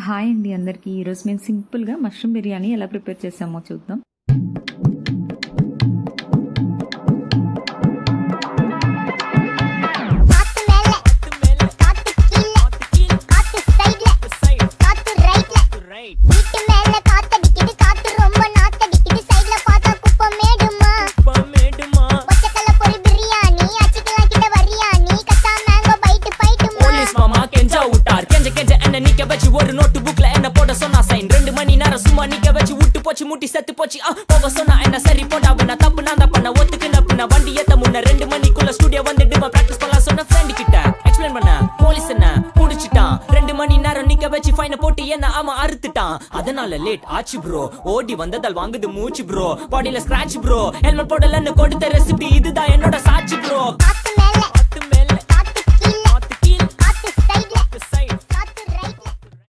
Hi అండి అందరికీ. ఈరోజు మేము సింపుల్గా మష్రూమ్ బిర్యానీ ఎలా ప్రిపేర్ చేసామో చూద్దాం. ஒரு நோட்டு புக்ல என்ன போட சொன்னா சைன் 2 மணி நேரம் சும்மா நிக்க வச்சு விட்டு போச்சு முட்டி செத்து போச்சு போக சொன்னா என்ன சரி போட்டா நான் தப்பு நான் தான் பண்ண ஒத்துக்குன வண்டி ஏத்த முன்ன 2 மணிக்குள்ள ஸ்டுடியோ வந்துட்டு பிராக்டிஸ் பண்ணலாம் சொன்ன ஃப்ரெண்ட் கிட்ட எக்ஸ்பிளைன் பண்ண போலீஸ் என்ன புடிச்சிட்டான் 2 மணி நேரம் நிக்க வச்சு ஃபைன போட்டு என்ன அவன் அறுத்துட்டான். அதனால லேட் ஆச்சு ப்ரோ, ஓடி வந்ததால் வாங்குது மூச்சு ப்ரோ, பாடியில ஸ்கிராட்ச் ப்ரோ, ஹெல்மெட் போடலன்னு கொடுத்த ரெசிபி இதுதான் என்னோட சாட்சி ப்ரோ.